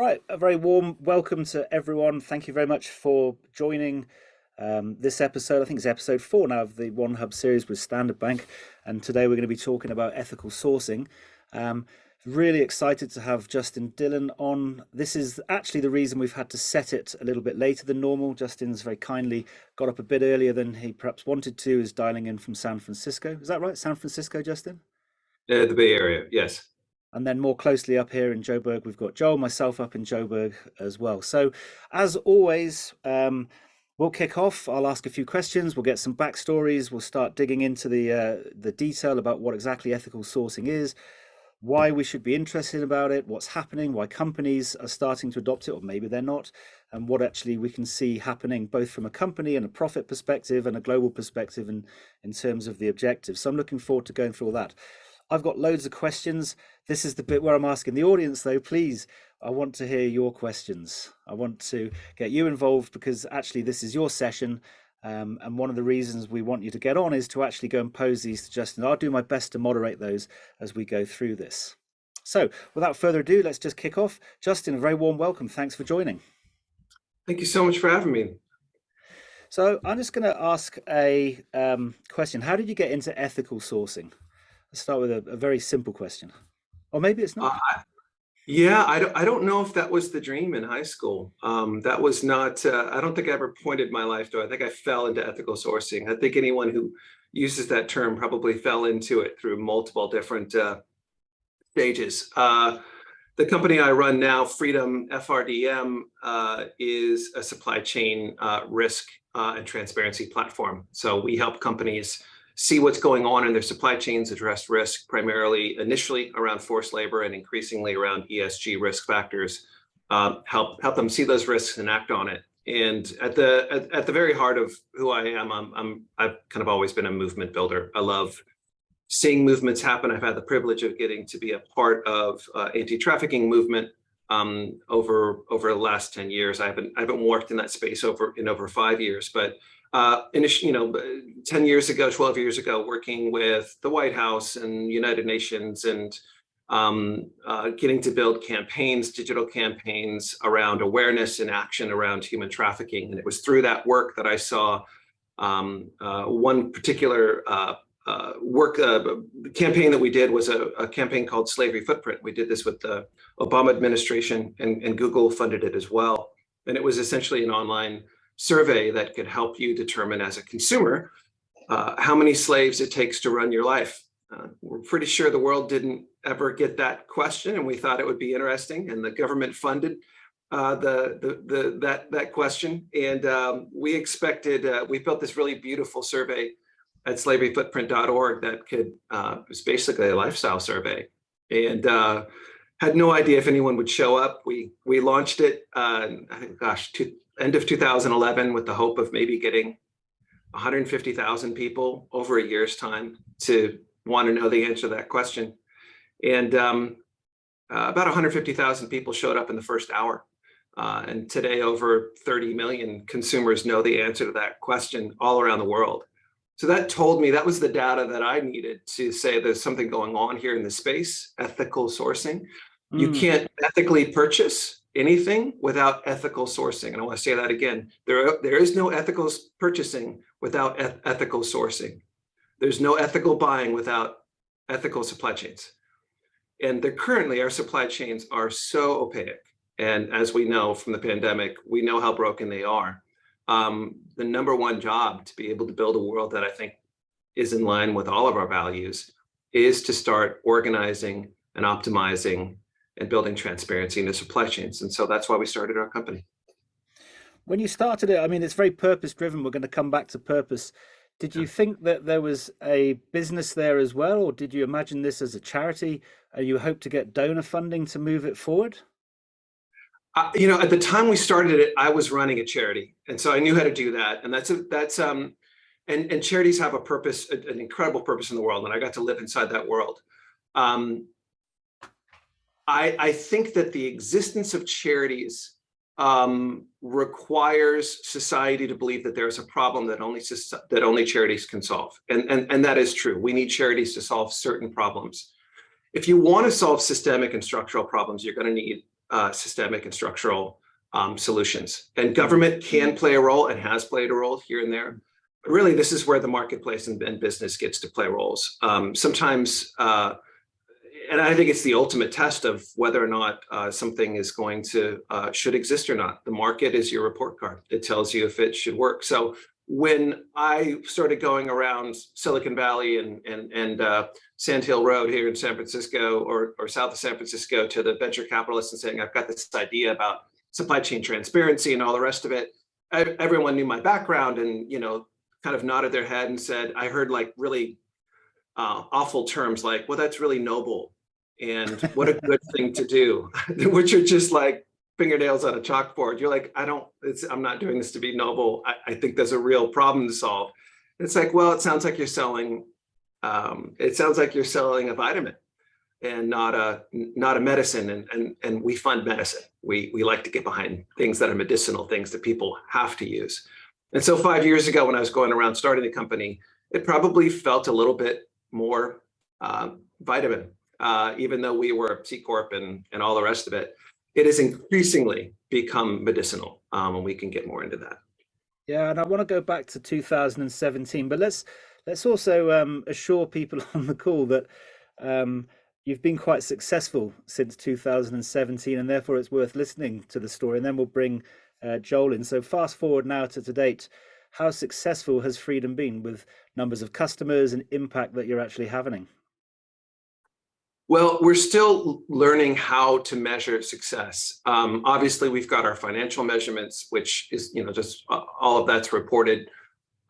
right, a very warm welcome to everyone. Thank you very much for joining this episode. I think it's episode 4 now of the One Hub series with Standard Bank. And today we're going to be talking about ethical sourcing. Really excited to have Justin Dillon on. This is actually the reason we've had to set it a little bit later than normal. Justin's very kindly got up a bit earlier than he perhaps wanted to, is dialing in from San Francisco. Is that right? San Francisco, Justin? The Bay Area, yes. And then more closely up here in Joburg, we've got Joel, myself up in Joburg as well. So as always, we'll kick off. I'll ask a few questions. We'll get some backstories. We'll start digging into the detail about what exactly ethical sourcing is, why we should be interested about it, what's happening, why companies are starting to adopt it, or maybe they're not, and what actually we can see happening both from a company and a profit perspective and a global perspective in terms of the objectives. So I'm looking forward to going through all that. I've got loads of questions. This is the bit where I'm asking the audience, though, please, I want to hear your questions. I want to get you involved because actually this is your session. And one of the reasons we want you to get on is to actually go and pose these to Justin. I'll do my best to moderate those as we go through this. So without further ado, let's just kick off. Justin, a very warm welcome. Thanks for joining. Thank you so much for having me. So I'm just going to ask a question. How did you get into ethical sourcing? Let's start with a very simple question. Or maybe it's not. I don't know if that was the dream in high school. That was not, I don't think I ever pointed my life to it. I think I fell into ethical sourcing. I think anyone who uses that term probably fell into it through multiple different stages. The company I run now, Freedom FRDM, is a supply chain risk and transparency platform. So we help companies see what's going on in their supply chains, address risk primarily initially around forced labor and increasingly around ESG risk factors, help them see those risks and act on it. And at the very heart of who I am, I've kind of always been a movement builder. I love seeing movements happen. I've had the privilege of getting to be a part of anti-trafficking movement over the last 10 years. I haven't worked in that space in over 5 years, but 10 years ago, 12 years ago, working with the White House and United Nations and getting to build campaigns, digital campaigns around awareness and action around human trafficking. And it was through that work that I saw one particular campaign that we did was a campaign called Slavery Footprint. We did this with the Obama administration and Google funded it as well. And it was essentially an online survey that could help you determine as a consumer how many slaves it takes to run your life. We're pretty sure the world didn't ever get that question, and we thought it would be interesting, and the government funded that question. And we expected, we built this really beautiful survey at slaveryfootprint.org that could, it was basically a lifestyle survey, and had no idea if anyone would show up. We launched it, I think, end of 2011 with the hope of maybe getting 150,000 people over a year's time to want to know the answer to that question. And about 150,000 people showed up in the first hour. And today over 30 million consumers know the answer to that question all around the world. So that told me, that was the data that I needed to say there's something going on here in the space, ethical sourcing. You can't ethically purchase anything without ethical sourcing. And I want to say that again. There is no ethical purchasing without ethical sourcing. There's no ethical buying without ethical supply chains. And currently our supply chains are so opaque. And as we know from the pandemic, we know how broken they are. The number one job to be able to build a world that I think is in line with all of our values is to start organizing and optimizing and building transparency into supply chains. And so that's why we started our company. When you started it, I mean, it's very purpose driven. We're going to come back to purpose. Did you think that there was a business there as well? Or did you imagine this as a charity? You hope to get donor funding to move it forward? At the time we started it, I was running a charity. And so I knew how to do that. And and charities have a purpose, an incredible purpose in the world. And I got to live inside that world. I think that the existence of charities requires society to believe that there's a problem that only charities can solve. And that is true. We need charities to solve certain problems. If you want to solve systemic and structural problems, you're going to need systemic and structural solutions. And government can play a role and has played a role here and there. But really, this is where the marketplace and business gets to play roles. Sometimes, and I think it's the ultimate test of whether or not something is going to, should exist or not. The market is your report card. It tells you if it should work. So when I started going around Silicon Valley and Sand Hill Road here in San Francisco or south of San Francisco to the venture capitalists and saying, I've got this idea about supply chain transparency and all the rest of it, everyone knew my background and, kind of nodded their head and said, I heard like really awful terms like, well, that's really noble. And what a good thing to do, which are just like fingernails on a chalkboard. You're like, I'm not doing this to be noble. I think there's a real problem to solve. It's like, well, it sounds like you're selling a vitamin and not a medicine. And we fund medicine. We like to get behind things that are medicinal, things that people have to use. And so 5 years ago, when I was going around starting the company, it probably felt a little bit more vitamin, even though we were a C Corp and all the rest of it. It has increasingly become medicinal, and we can get more into that. Yeah, and I want to go back to 2017, but let's also assure people on the call that you've been quite successful since 2017, and therefore it's worth listening to the story. And then we'll bring Joel in. So fast forward now to date, how successful has Freedom been with numbers of customers and impact that you're actually having? Well, we're still learning how to measure success. Obviously, we've got our financial measurements, which is, just all of that's reported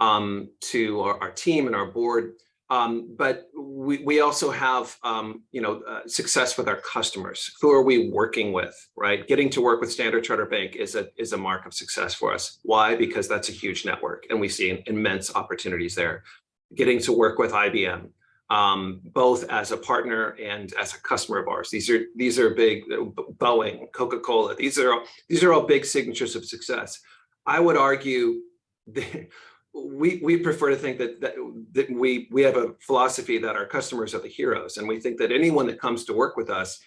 to our team and our board. But we also have, success with our customers. Who are we working with, right? Getting to work with Standard Chartered Bank is a mark of success for us. Why? Because that's a huge network, and we see immense opportunities there. Getting to work with IBM. Both as a partner and as a customer of ours. These are big. Boeing, Coca-Cola. These are all big signatures of success. I would argue that we prefer to think that we have a philosophy that our customers are the heroes, and we think that anyone that comes to work with us,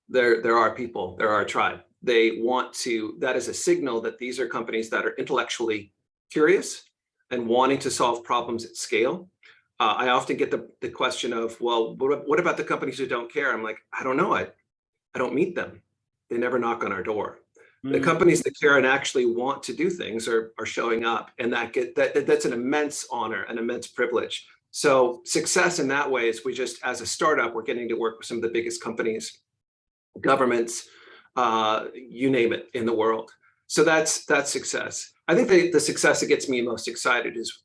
they're our people, they're our tribe. They want to. That is a signal that these are companies that are intellectually curious and wanting to solve problems at scale. I often get the question of, well, what about the companies who don't care? I'm like, I don't know. I don't meet them. They never knock on our door. Mm-hmm. The companies that care and actually want to do things are showing up, and that's an immense honor, an immense privilege. So success in that way is as a startup, we're getting to work with some of the biggest companies, governments, you name it, in the world. So that's success. I think the success that gets me most excited is,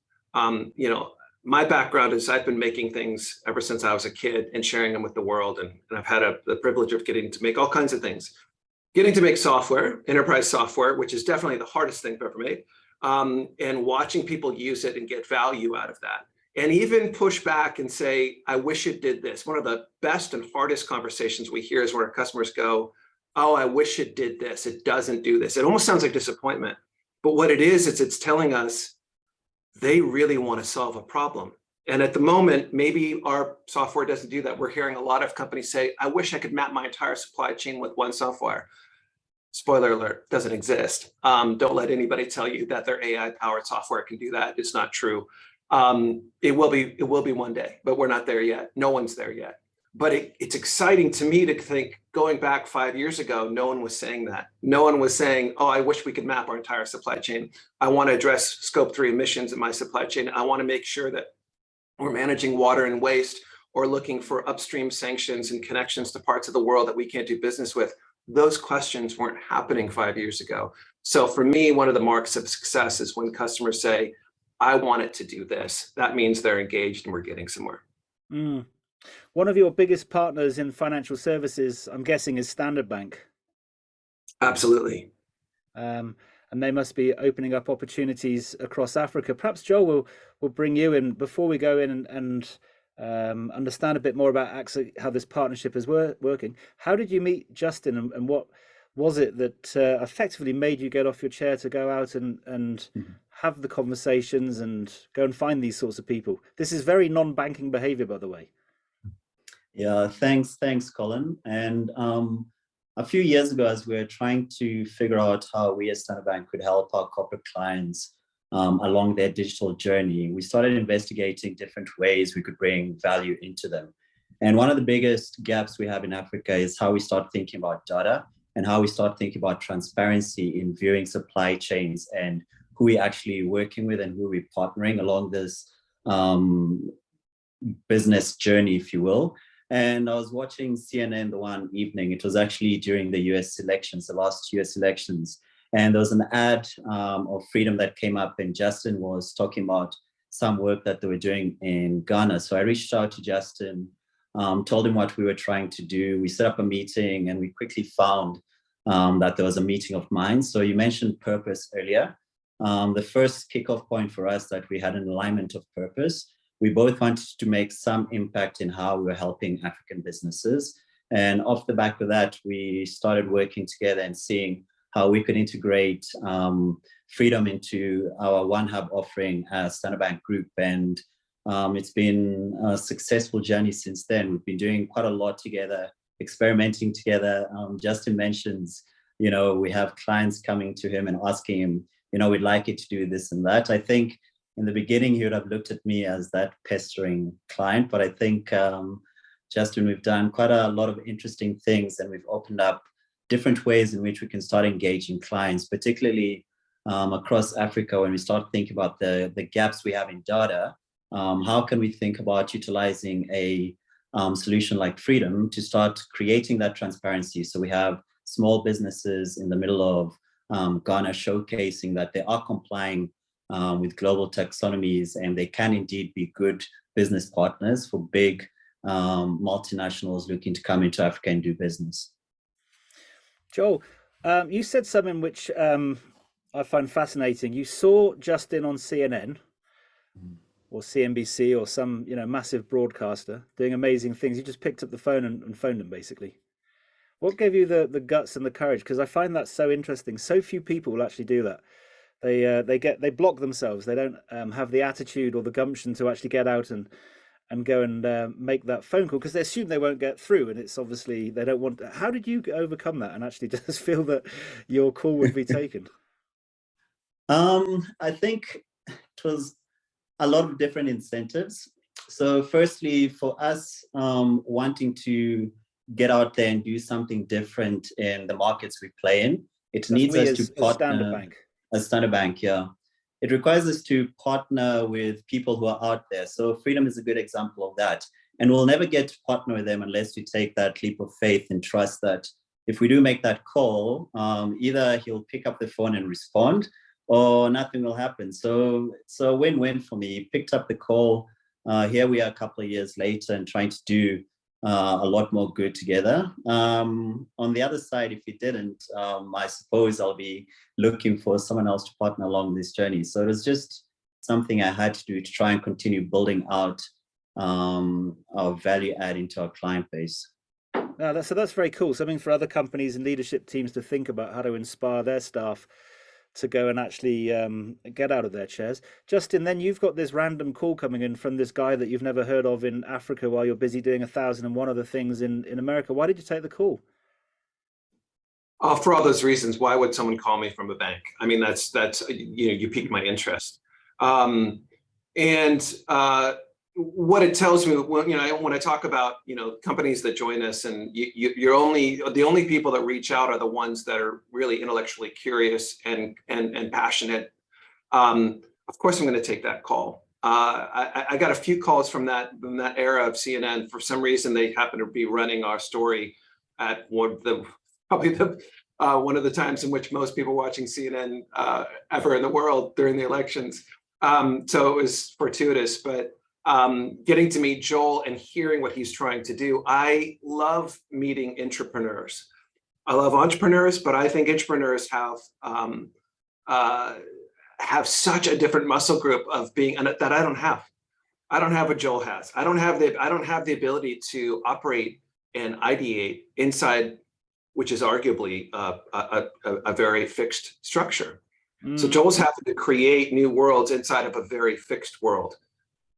my background is I've been making things ever since I was a kid and sharing them with the world. And I've had the privilege of getting to make all kinds of things. Getting to make software, enterprise software, which is definitely the hardest thing I've ever made, and watching people use it and get value out of that. And even push back and say, I wish it did this. One of the best and hardest conversations we hear is when our customers go, oh, I wish it did this. It doesn't do this. It almost sounds like disappointment. But what it is it's telling us, they really want to solve a problem. And at the moment, maybe our software doesn't do that. We're hearing a lot of companies say, I wish I could map my entire supply chain with one software. Spoiler alert, doesn't exist. Don't let anybody tell you that their AI-powered software can do that. It's not true. It will be one day, but we're not there yet. No one's there yet. But it's exciting to me to think, going back 5 years ago, no one was saying that. No one was saying, oh, I wish we could map our entire supply chain. I want to address scope 3 emissions in my supply chain. I want to make sure that we're managing water and waste, or looking for upstream sanctions and connections to parts of the world that we can't do business with. Those questions weren't happening 5 years ago. So for me, one of the marks of success is when customers say, I want it to do this. That means they're engaged and we're getting somewhere. Mm. One of your biggest partners in financial services, I'm guessing, is Standard Bank. Absolutely. And they must be opening up opportunities across Africa. Perhaps Joel will bring you in before we go in and understand a bit more about actually how this partnership is working. How did you meet Justin, and what was it that effectively made you get off your chair to go out and have the conversations and go and find these sorts of people? This is very non-banking behavior, by the way. Yeah, thanks, Colin. And a few years ago, as we were trying to figure out how we as Standard Bank could help our corporate clients along their digital journey, we started investigating different ways we could bring value into them. And one of the biggest gaps we have in Africa is how we start thinking about data and how we start thinking about transparency in viewing supply chains and who we're actually working with and who we're partnering along this business journey, if you will. And I was watching CNN the one evening. It was actually during the US elections, the last US elections. And there was an ad of Freedom that came up, and Justin was talking about some work that they were doing in Ghana. So I reached out to Justin, told him what we were trying to do. We set up a meeting, and we quickly found that there was a meeting of minds. So you mentioned purpose earlier. The first kickoff point for us that we had an alignment of purpose. We both wanted to make some impact in how we were helping African businesses. And off the back of that, we started working together and seeing how we could integrate Freedom into our One Hub offering as Standard Bank Group. And it's been a successful journey since then. We've been doing quite a lot together, experimenting together. Justin mentions, we have clients coming to him and asking him, we'd like you to do this and that. I think in the beginning, he would have looked at me as that pestering client, but I think, Justin, we've done quite a lot of interesting things, and we've opened up different ways in which we can start engaging clients, particularly across Africa. When we start thinking about the gaps we have in data, how can we think about utilizing a solution like Freedom to start creating that transparency? So we have small businesses in the middle of Ghana showcasing that they are complying with global taxonomies, and they can indeed be good business partners for big multinationals looking to come into Africa and do business. Joel, you said something which I find fascinating. You saw Justin on CNN or CNBC or some massive broadcaster doing amazing things. You just picked up the phone and phoned him, basically. What gave you the guts and the courage? Because I find that so interesting. So few people will actually do that. They block themselves. They don't have the attitude or the gumption to actually get out and go and make that phone call, because they assume they won't get through, and it's obviously they don't want to. How did you overcome that and actually just feel that your call would be taken? I think it was a lot of different incentives. So firstly, for us wanting to get out there and do something different in the markets we play in, it needs us to partner. Standard Bank. As Standard Bank, yeah. It requires us to partner with people who are out there. So Freedom is a good example of that. And we'll never get to partner with them unless we take that leap of faith and trust that if we do make that call, either he'll pick up the phone and respond, or nothing will happen. So it's a win-win for me. He picked up the call. Here we are a couple of years later and trying to do a lot more good together. On the other side, if he didn't, I suppose I'll be looking for someone else to partner along this journey. So it was just something I had to do to try and continue building out our value add into our client base. No, so that's very cool. Something for other companies and leadership teams to think about, how to inspire their staff to go and actually get out of their chairs. Justin, then you've got this random call coming in from this guy that you've never heard of in Africa while you're busy doing 1,001 other things in America. Why did you take the call? For all those reasons. Why would someone call me from a bank? I mean, that's you piqued my interest. What it tells me, when I talk about companies that join us, and the only people that reach out are the ones that are really intellectually curious and passionate. Of course, I'm going to take that call. I got a few calls from that era of CNN. For some reason, they happen to be running our story at one of the times in which most people watching CNN ever in the world during the elections. So it was fortuitous, but getting to meet Joel and hearing what he's trying to do. I love meeting entrepreneurs. I love entrepreneurs, but I think entrepreneurs have such a different muscle group of being, and that I don't have. I don't have what Joel has. I don't have the ability to operate and ideate inside, which is arguably a very fixed structure. So Joel's having to create new worlds inside of a very fixed world.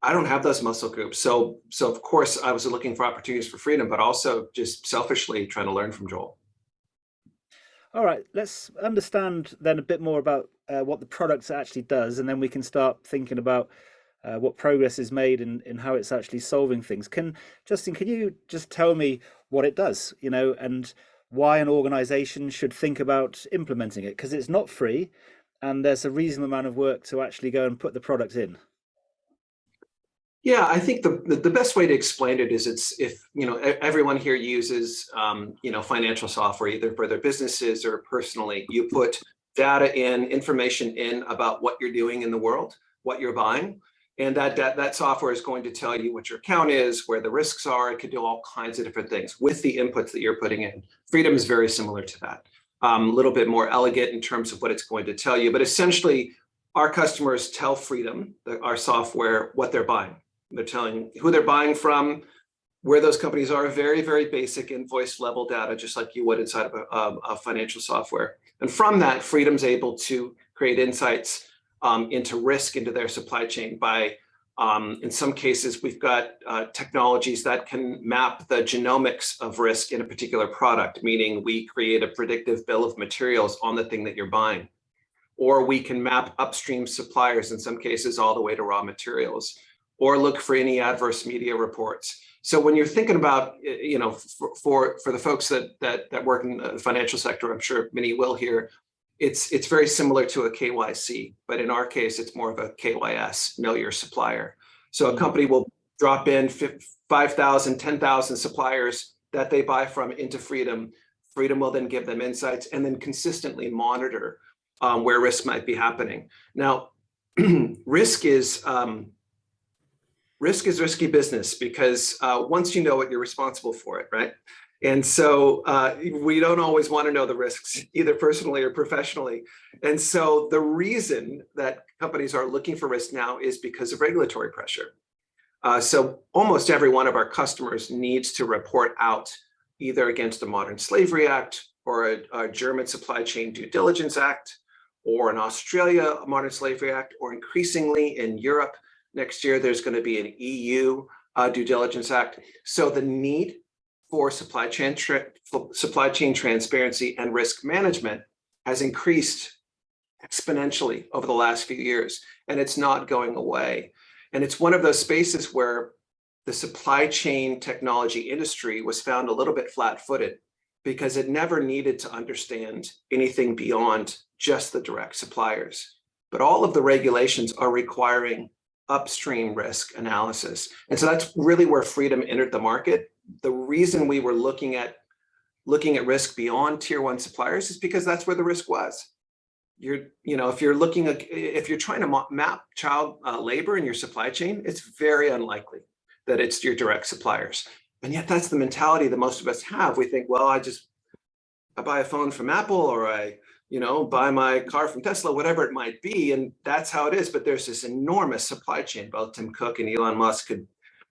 I don't have those muscle groups. So of course I was looking for opportunities for freedom, but also just selfishly trying to learn from Joel. All right, let's understand then a bit more about what the product actually does, and then we can start thinking about what progress is made in how it's actually solving things. Justin, can you just tell me what it does, and why an organization should think about implementing it? Because it's not free, and there's a reasonable amount of work to actually go and put the product in. Yeah, I think the best way to explain it is it's if everyone here uses financial software either for their businesses or personally. You put data in, information in about what you're doing in the world, what you're buying, and that software is going to tell you what your account is, where the risks are. It could do all kinds of different things with the inputs that you're putting in. Freedom is very similar to that. A little bit more elegant in terms of what it's going to tell you, but essentially, our customers tell Freedom, our software, what they're buying. They're telling who they're buying from, where those companies are, very, very basic invoice level data, just like you would inside of a financial software. And from that, Freedom's able to create insights into risk into their supply chain by, in some cases, we've got technologies that can map the genomics of risk in a particular product, meaning we create a predictive bill of materials on the thing that you're buying. Or we can map upstream suppliers, in some cases, all the way to raw materials, or look for any adverse media reports. So when you're thinking about, for the folks that work in the financial sector, I'm sure many will here, it's very similar to a KYC, but in our case, it's more of a KYS, know your supplier. So a company will drop in 5,000, 10,000 suppliers that they buy from into Freedom. Freedom will then give them insights and then consistently monitor where risk might be happening. Now, risk is risky business because once you know it, you're responsible for it, right? And so we don't always want to know the risks, either personally or professionally. And so the reason that companies are looking for risk now is because of regulatory pressure. So almost every one of our customers needs to report out either against a Modern Slavery Act or a German Supply Chain Due Diligence Act, or in Australia, a Modern Slavery Act, or increasingly in Europe, next year, there's going to be an EU Due Diligence Act. So the need for supply chain transparency and risk management has increased exponentially over the last few years, and it's not going away. And it's one of those spaces where the supply chain technology industry was found a little bit flat-footed because it never needed to understand anything beyond just the direct suppliers. But all of the regulations are requiring upstream risk analysis. And so that's really where Freedom entered the market. The reason we were looking at risk beyond tier one suppliers is because that's where the risk was. If you're trying to map child labor in your supply chain, it's very unlikely that it's your direct suppliers. And yet that's the mentality that most of us have. We think, well, I buy a phone from Apple, or I buy my car from Tesla, whatever it might be, and that's how it is. But there's this enormous supply chain. Both Tim Cook and Elon Musk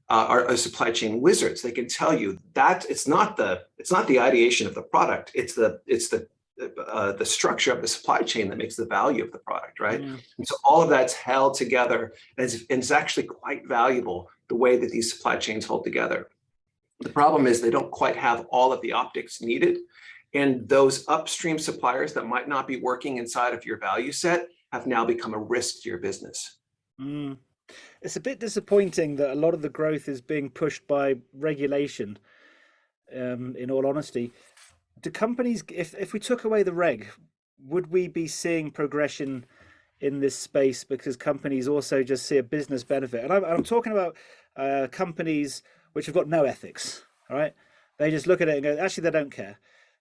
are supply chain wizards. They can tell you that it's not the ideation of the product. It's the structure of the supply chain that makes the value of the product, right? Mm. And so all of that's held together, and it's actually quite valuable the way that these supply chains hold together. The problem is they don't quite have all of the optics needed. And those upstream suppliers that might not be working inside of your value set have now become a risk to your business. Mm. It's a bit disappointing that a lot of the growth is being pushed by regulation, in all honesty. Do companies, if we took away the reg, would we be seeing progression in this space because companies also just see a business benefit? And I'm talking about companies which have got no ethics, all right? They just look at it and go, actually, they don't care.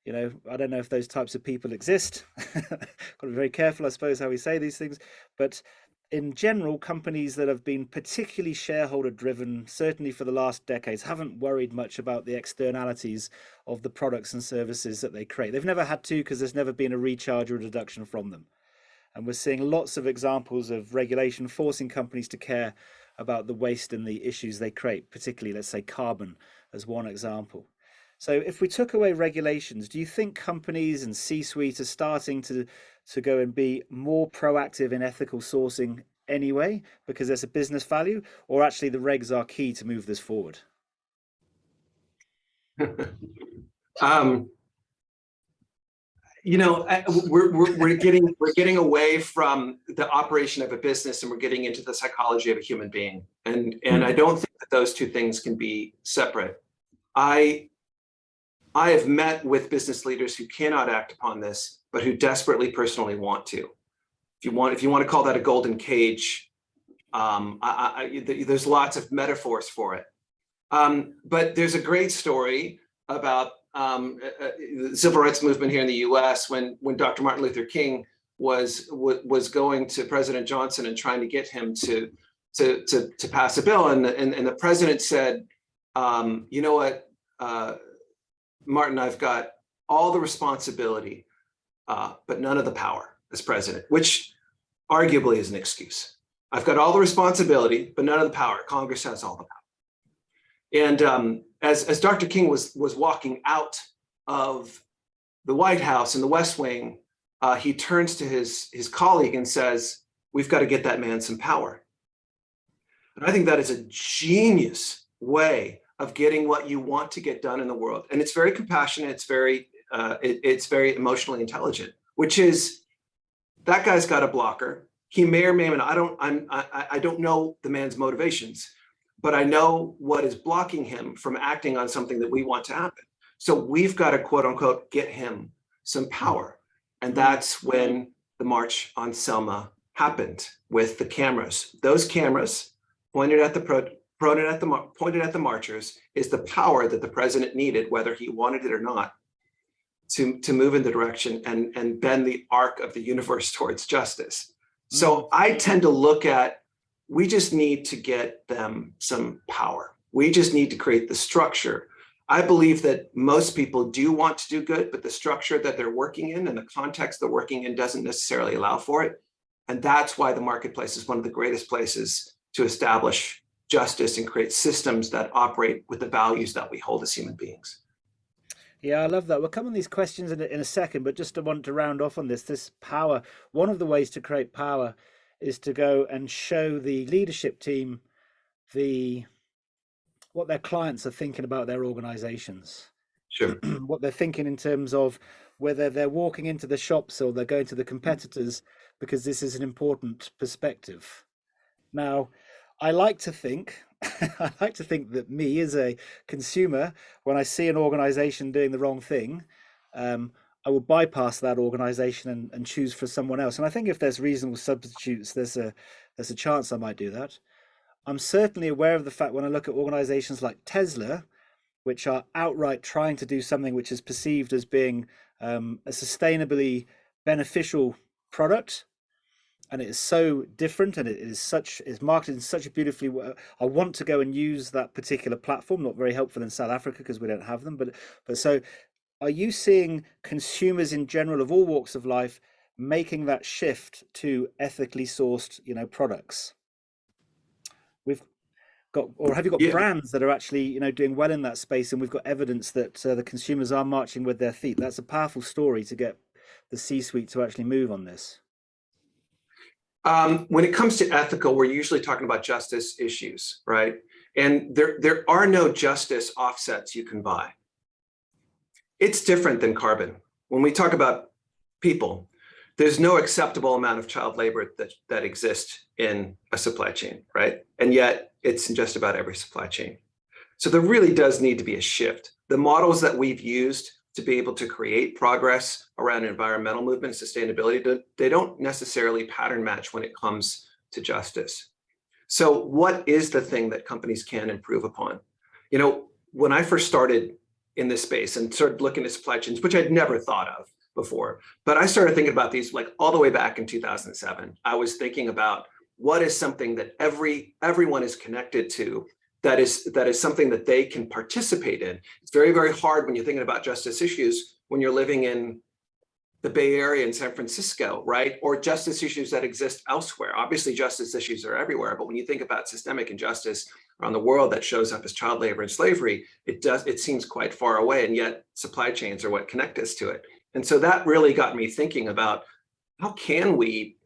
I don't know if those types of people exist. Got to be very careful, I suppose, how we say these things. But in general, companies that have been particularly shareholder driven, certainly for the last decades, haven't worried much about the externalities of the products and services that they create. They've never had to, because there's never been a recharge or a deduction from them. And we're seeing lots of examples of regulation forcing companies to care about the waste and the issues they create, particularly, let's say, carbon as one example. So if we took away regulations, do you think companies and C-suite are starting to go and be more proactive in ethical sourcing anyway, because there's a business value, or actually the regs are key to move this forward? we're getting away from the operation of a business, and we're getting into the psychology of a human being, and I don't think that those two things can be separate. I have met with business leaders who cannot act upon this, but who desperately personally want to. If you want to call that a golden cage, there's lots of metaphors for it. But there's a great story about the civil rights movement here in the U.S. when Dr. Martin Luther King was going to President Johnson and trying to get him to pass a bill, and the president said, you know what, Martin, I've got all the responsibility, but none of the power as president, which arguably is an excuse. I've got all the responsibility, but none of the power. Congress has all the power. And as Dr. King was walking out of the White House in the West Wing, he turns to his colleague and says, "We've got to get that man some power." And I think that is a genius way of getting what you want to get done in the world. And it's very compassionate. It's very emotionally intelligent, which is, that guy's got a blocker. He may or may not. I don't know the man's motivations, but I know what is blocking him from acting on something that we want to happen. So we've got to, quote unquote, get him some power. And that's when the March on Selma happened, with the cameras. Those cameras pointed at the marchers is the power that the president needed, whether he wanted it or not, to move in the direction and bend the arc of the universe towards justice. So I tend to look at, we just need to get them some power. We just need to create the structure. I believe that most people do want to do good, but the structure that they're working in and the context they're working in doesn't necessarily allow for it. And that's why the marketplace is one of the greatest places to establish justice and create systems that operate with the values that we hold as human beings. Yeah, I love that. We'll come on these questions in a second, but just to want to round off on this power. One of the ways to create power is to go and show the leadership team what their clients are thinking about their organizations. Sure. What they're thinking in terms of whether they're walking into the shops or they're going to the competitors, because this is an important perspective. Now, I like to think that me as a consumer, when I see an organization doing the wrong thing, I will bypass that organization and choose for someone else. And I think if there's reasonable substitutes, there's a chance I might do that. I'm certainly aware of the fact when I look at organizations like Tesla, which are outright trying to do something which is perceived as being a sustainably beneficial product, and it is so different, and it's marketed in such a beautifully way. I want to go and use that particular platform. Not very helpful in South Africa because we don't have them, but so are you seeing consumers in general of all walks of life making that shift to ethically sourced, products? We've got, or have you got brands that are actually, doing well in that space, and we've got evidence that the consumers are marching with their feet? That's a powerful story to get the C-suite to actually move on this. When it comes to ethical, we're usually talking about justice issues, right? And there are no justice offsets you can buy. It's different than carbon. When we talk about people, there's no acceptable amount of child labor that exists in a supply chain, right? And yet it's in just about every supply chain. So there really does need to be a shift. The models that we've used to be able to create progress around environmental movement and sustainability, they don't necessarily pattern match when it comes to justice. So what is the thing that companies can improve upon? When I first started in this space and started looking at supply chains, which I'd never thought of before, but I started thinking about these like all the way back in 2007. I was thinking about what is something that everyone is connected to, that is something that they can participate in. It's very, very hard when you're thinking about justice issues when you're living in the Bay Area in San Francisco, right? Or justice issues that exist elsewhere. Obviously, justice issues are everywhere, but when you think about systemic injustice around the world that shows up as child labor and slavery, it seems quite far away, and yet supply chains are what connect us to it. And so that really got me thinking about how can we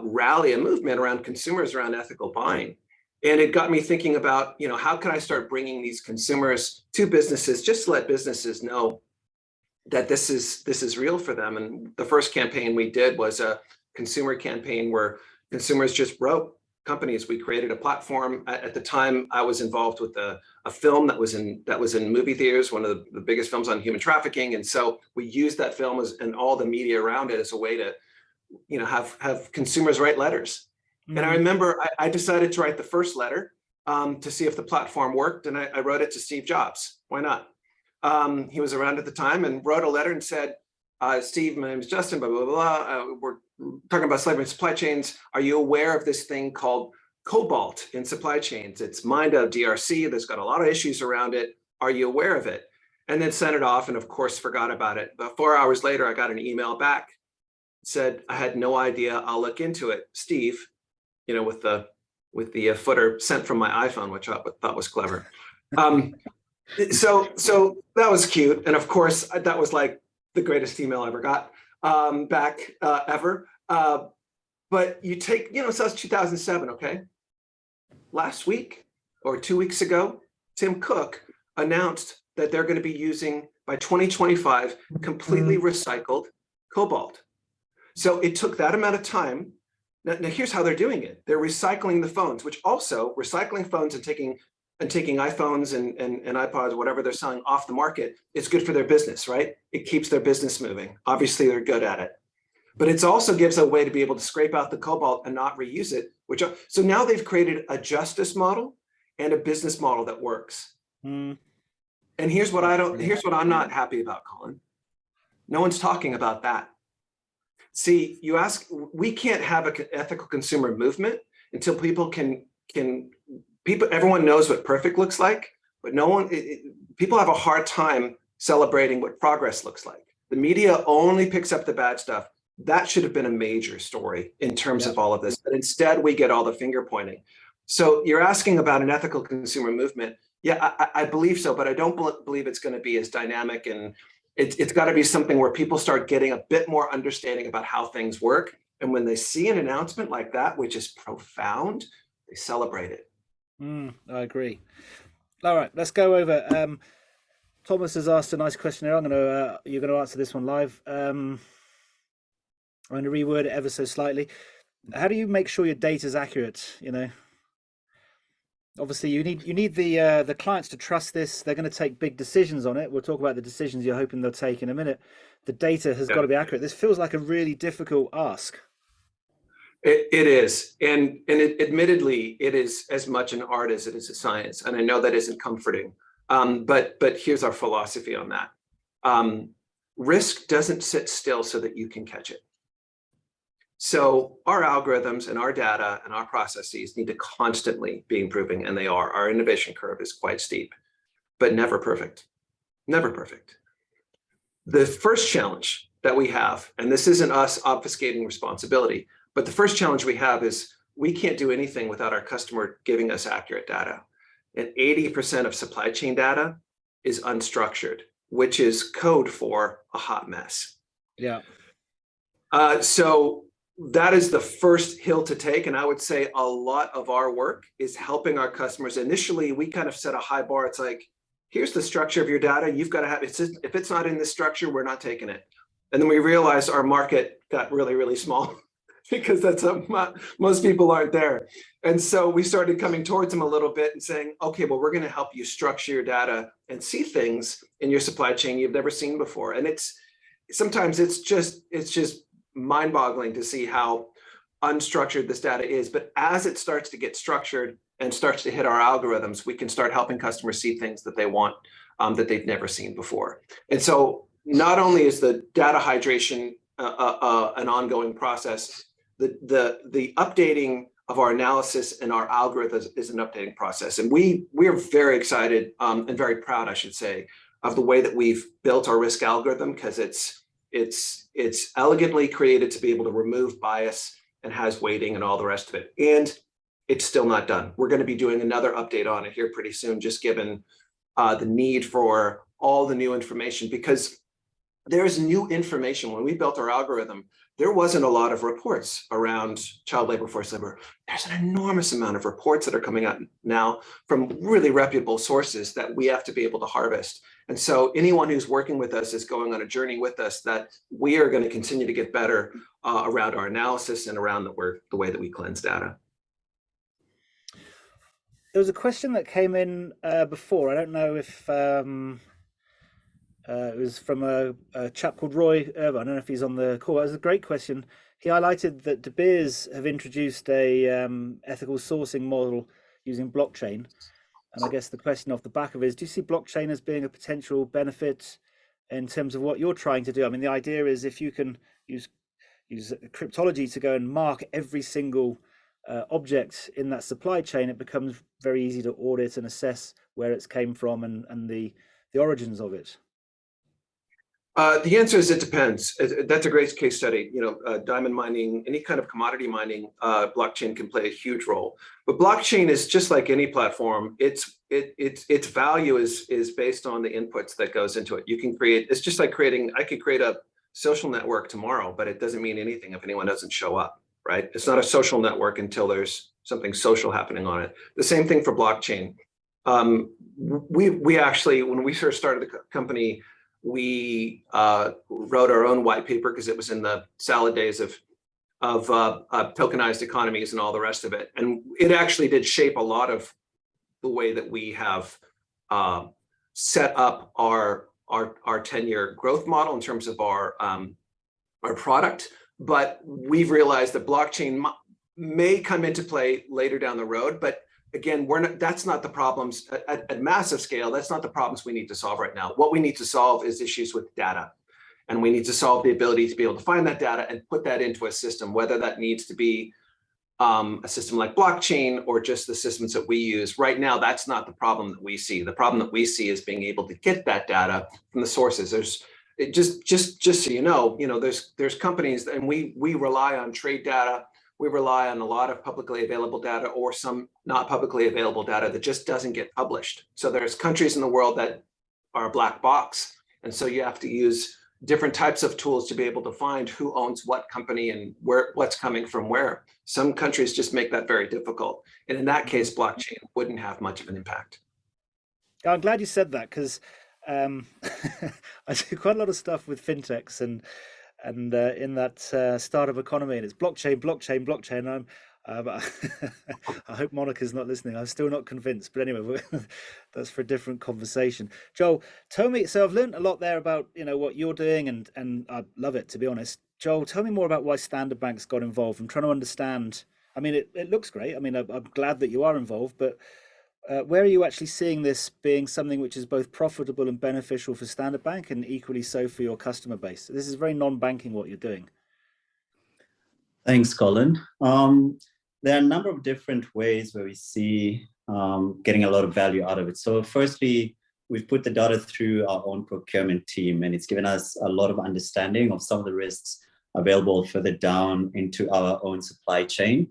rally a movement around consumers around ethical buying. And it got me thinking about, how can I start bringing these consumers to businesses, just to let businesses know that this is real for them. And the first campaign we did was a consumer campaign where consumers just wrote companies. We created a platform. At the time, I was involved with a film that was in movie theaters, one of the biggest films on human trafficking. And so we used that film and all the media around it as a way to, have consumers write letters. Mm-hmm. And I remember I decided to write the first letter to see if the platform worked. And I wrote it to Steve Jobs. Why not? He was around at the time, and wrote a letter and said, Steve, my name is Justin, blah, blah, blah. We're talking about slavery in supply chains. Are you aware of this thing called cobalt in supply chains? It's mined out of DRC. There's got a lot of issues around it. Are you aware of it? And then sent it off, and of course forgot about it. But 4 hours later, I got an email back. Said, I had no idea. I'll look into it. Steve, with the footer sent from my iPhone, which I thought was clever. So that was cute. And of course, that was like the greatest email I ever got back ever. But you take, so that's 2007, okay? Last week or 2 weeks ago, Tim Cook announced that they're going to be using, by 2025, completely recycled cobalt. So it took that amount of time. Now here's how they're doing it. They're recycling the phones, which also recycling phones and taking iPhones and iPods, whatever they're selling off the market, it's good for their business, right? It keeps their business moving. Obviously, they're good at it. But it also gives a way to be able to scrape out the cobalt and not reuse it. So now they've created a justice model and a business model that works. And here's what I'm not happy about, Colin. No one's talking about that. See, we can't have an ethical consumer movement until everyone knows what perfect looks like, but people have a hard time celebrating what progress looks like. The media only picks up the bad stuff. That should have been a major story in terms of all of this, but instead we get all the finger pointing. So you're asking about an ethical consumer movement. Yeah, I believe so, but I don't believe it's going to be as dynamic, and it's got to be something where people start getting a bit more understanding about how things work. And when they see an announcement like that, which is profound, they celebrate it. I agree. All right, let's go over. Thomas has asked a nice question here. You're going to answer this one live. I'm going to reword it ever so slightly. How do you make sure your data is accurate? Obviously you need the clients to trust this. They're going to take big decisions on it. We'll talk about the decisions you're hoping they'll take in a minute. The data has got to be accurate. This feels like a really difficult ask. It is, and admittedly, it is as much an art as it is a science. And I know that isn't comforting. But here's our philosophy on that. Risk doesn't sit still so that you can catch it. So our algorithms and our data and our processes need to constantly be improving, and they are. Our innovation curve is quite steep, but never perfect. Never perfect. The first challenge that we have, and this isn't us obfuscating responsibility, but the first challenge we have is we can't do anything without our customer giving us accurate data. And 80% of supply chain data is unstructured, which is code for a hot mess. Yeah. So that is the first hill to take. And I would say a lot of our work is helping our customers. Initially, we kind of set a high bar. It's like, here's the structure of your data. You've got to have it. If it's not in this structure, we're not taking it. And then we realized our market got really, really small because most people aren't there. And so we started coming towards them a little bit and saying, okay, well, we're going to help you structure your data and see things in your supply chain you've never seen before. And sometimes it's just mind-boggling to see how unstructured this data is. But as it starts to get structured and starts to hit our algorithms, we can start helping customers see things that they want, that they've never seen before. And so not only is the data hydration an ongoing process, the updating of our analysis and our algorithms is an updating process. And we are very excited and very proud, I should say, of the way that we've built our risk algorithm, because it's elegantly created to be able to remove bias and has weighting and all the rest of it. And it's still not done. We're going to be doing another update on it here pretty soon, just given the need for all the new information, because there's new information. When we built our algorithm, there wasn't a lot of reports around child labor, forced labor. There's an enormous amount of reports that are coming out now from really reputable sources that we have to be able to harvest. And so anyone who's working with us is going on a journey with us that we are going to continue to get better around our analysis and around the way that we cleanse data. There was a question that came in before. I don't know if it was from a chap called Roy Irvine. I don't know if he's on the call. It was a great question. He highlighted that De Beers have introduced a ethical sourcing model using blockchain. And I guess the question off the back of it is, do you see blockchain as being a potential benefit in terms of what you're trying to do? I mean, the idea is if you can use cryptology to go and mark every single object in that supply chain, it becomes very easy to audit and assess where it's came from and the origins of it. The answer is it depends. That's a great case study. Diamond mining, any kind of commodity mining, blockchain can play a huge role. But blockchain is just like any platform. Its value is based on the inputs that goes into it. You can create. It's just like I could create a social network tomorrow, but it doesn't mean anything if anyone doesn't show up. Right? It's not a social network until there's something social happening on it. The same thing for blockchain. We actually, when we first started the company, we wrote our own white paper because it was in the salad days of tokenized economies and all the rest of it. And it actually did shape a lot of the way that we have set up our 10-year growth model in terms of our product. But we've realized that blockchain may come into play later down the road. But again, that's not the problems at massive scale. That's not the problems we need to solve right now. What we need to solve is issues with data. And we need to solve the ability to be able to find that data and put that into a system, whether that needs to be a system like blockchain or just the systems that we use. Right now, that's not the problem that we see. The problem that we see is being able to get that data from the sources. Just so you know, there's companies, and we rely on trade data. We rely on a lot of publicly available data or some not publicly available data that just doesn't get published. So there's countries in the world that are a black box. And so you have to use different types of tools to be able to find who owns what company and what's coming from where. Some countries just make that very difficult. And in that case, blockchain wouldn't have much of an impact. I'm glad you said that because I do quite a lot of stuff with fintechs and in that startup economy, and it's blockchain. I hope Monica's not listening. I'm still not convinced, but anyway, that's for a different conversation. Joel, tell me. So I've learned a lot there about what you're doing, and I love it, to be honest. Joel, tell me more about why Standard Bank's got involved. I'm trying to understand. I mean, it looks great. I mean, I'm glad that you are involved, but where are you actually seeing this being something which is both profitable and beneficial for Standard Bank and equally so for your customer base? This is very non-banking what you're doing. Thanks, Colin. There are a number of different ways where we see getting a lot of value out of it. So firstly, we've put the data through our own procurement team, and it's given us a lot of understanding of some of the risks available further down into our own supply chain.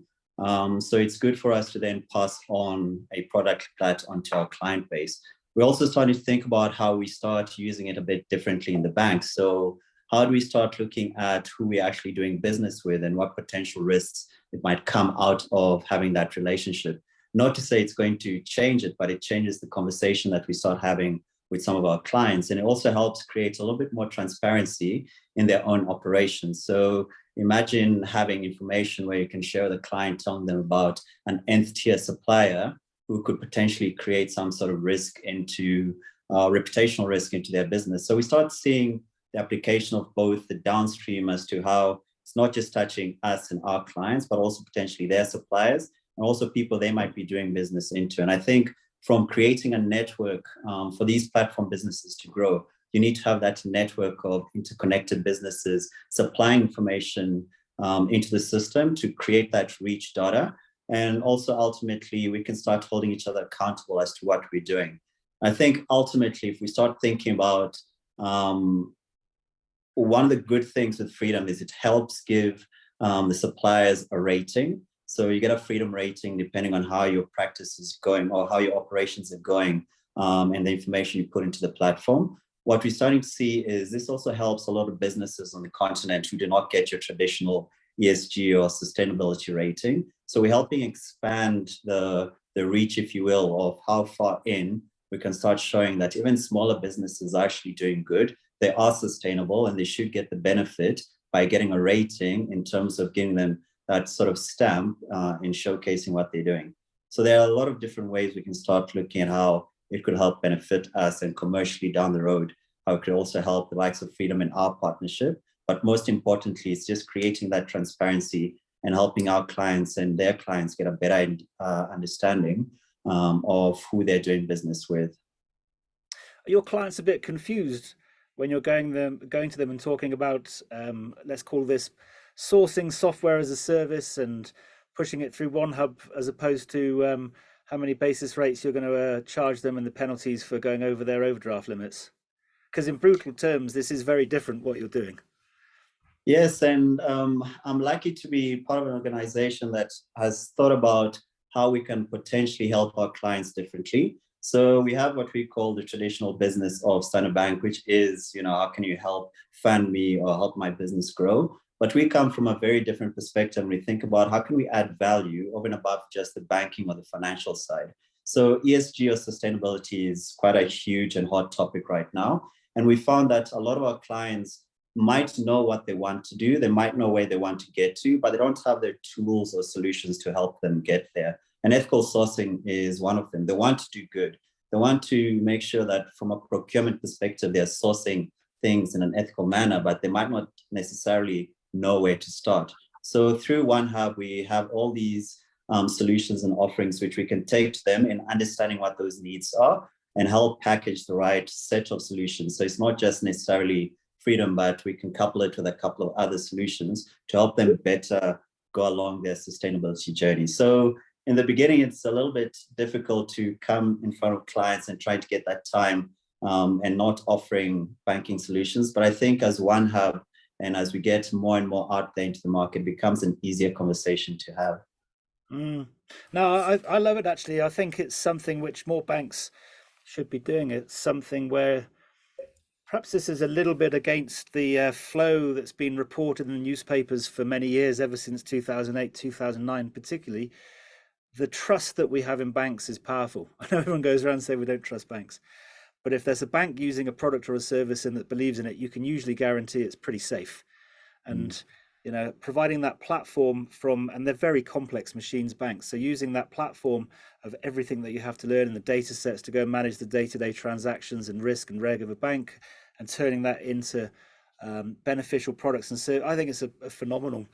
So it's good for us to then pass on a product like that onto our client base. We're also starting to think about how we start using it a bit differently in the bank. So how do we start looking at who we're actually doing business with and what potential risks it might come out of having that relationship? Not to say it's going to change it, but it changes the conversation that we start having with some of our clients. And it also helps create a little bit more transparency in their own operations. So imagine having information where you can share with a client, telling them about an nth tier supplier who could potentially create some sort of risk into reputational risk into their business. So we start seeing the application of both the downstream as to how it's not just touching us and our clients, but also potentially their suppliers and also people they might be doing business into. And I think from creating a network for these platform businesses to grow, you need to have that network of interconnected businesses supplying information into the system to create that rich data. And also ultimately, we can start holding each other accountable as to what we're doing. I think ultimately, if we start thinking about one of the good things with Freedom is it helps give the suppliers a rating. So you get a Freedom rating depending on how your practice is going or how your operations are going and the information you put into the platform. What we're starting to see is this also helps a lot of businesses on the continent who do not get your traditional ESG or sustainability rating. So we're helping expand the reach, if you will, of how far in we can start showing that even smaller businesses are actually doing good. They are sustainable and they should get the benefit by getting a rating in terms of giving them that sort of stamp in showcasing what they're doing. So there are a lot of different ways we can start looking at how it could help benefit us, and commercially down the road, how it could also help the likes of Freedom in our partnership. But most importantly, it's just creating that transparency and helping our clients and their clients get a better understanding of who they're doing business with. Are your clients a bit confused when you're going to them and talking about, let's call this sourcing software as a service and pushing it through one hub, as opposed to how many basis rates you're going to charge them and the penalties for going over their overdraft limits? Because in brutal terms, this is very different what you're doing. Yes, and I'm lucky to be part of an organization that has thought about how we can potentially help our clients differently. So we have what we call the traditional business of Standard Bank, which is, how can you help fund me or help my business grow? But we come from a very different perspective. We think about how can we add value over and above just the banking or the financial side. So ESG or sustainability is quite a huge and hot topic right now. And we found that a lot of our clients might know what they want to do. They might know where they want to get to, but they don't have their tools or solutions to help them get there. And ethical sourcing is one of them. They want to do good. They want to make sure that from a procurement perspective, they're sourcing things in an ethical manner, but they might not necessarily know where to start. So through One Hub, we have all these solutions and offerings which we can take to them in understanding what those needs are and help package the right set of solutions. So it's not just necessarily Freedom, but we can couple it with a couple of other solutions to help them better go along their sustainability journey. So in the beginning, it's a little bit difficult to come in front of clients and try to get that time and not offering banking solutions. But I think as One Hub and as we get more and more out there into the market, it becomes an easier conversation to have. No, I love it, actually. I think it's something which more banks should be doing. It's something where perhaps this is a little bit against the flow that's been reported in the newspapers for many years, ever since 2008, 2009, particularly. The trust that we have in banks is powerful. I know everyone goes around and say we don't trust banks, but if there's a bank using a product or a service and that believes in it, you can usually guarantee it's pretty safe. And providing that platform and they're very complex machines, banks. So using that platform of everything that you have to learn in the data sets to go manage the day-to-day transactions and risk and reg of a bank, and turning that into beneficial products. And so I think it's a phenomenal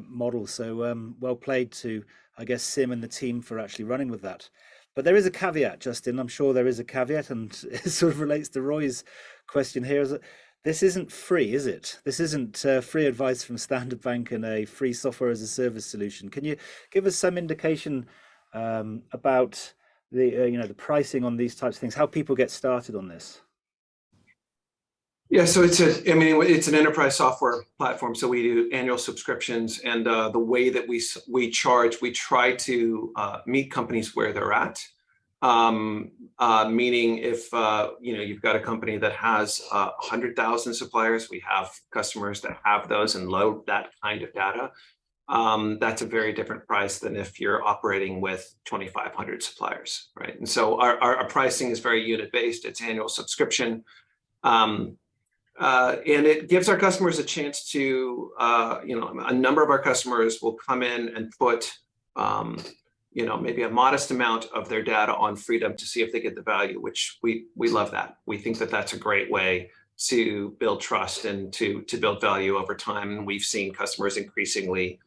model. So well played to, I guess, Sim and the team for actually running with that. But there is a caveat, Justin. I'm sure there is a caveat, and it sort of relates to Roy's question here. Is that this isn't free, is it? This isn't free advice from Standard Bank and a free software as a service solution. Can you give us some indication about the pricing on these types of things, how people get started on this? Yeah, so it's an enterprise software platform. So we do annual subscriptions, and the way that we charge, we try to meet companies where they're at. Meaning, if you've got a company that has 100,000 suppliers, we have customers that have those and load that kind of data. That's a very different price than if you're operating with 2,500 suppliers, right? And so our pricing is very unit based. It's annual subscription. And it gives our customers a chance to, a number of our customers will come in and put, maybe a modest amount of their data on Freedom to see if they get the value, which we love that. We think that that's a great way to build trust and to build value over time. And we've seen customers increasingly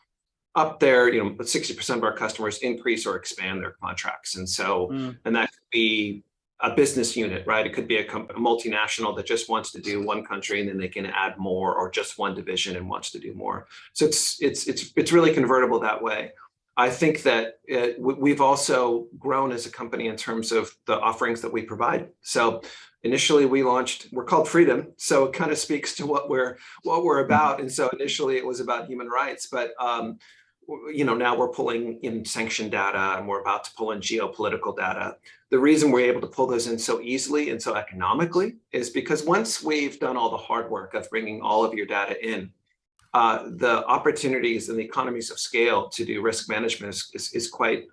up there, 60% of our customers increase or expand their contracts. And so, and that could be a business unit, right? It could be a multinational that just wants to do one country and then they can add more, or just one division and wants to do more. So it's really convertible that way. I think that we've also grown as a company in terms of the offerings that we provide. So initially we're called Freedom. So it kind of speaks to what we're about. And so initially it was about human rights, but now we're pulling in sanction data and we're about to pull in geopolitical data. The reason we're able to pull those in so easily and so economically is because once we've done all the hard work of bringing all of your data in, the opportunities and the economies of scale to do risk management is quite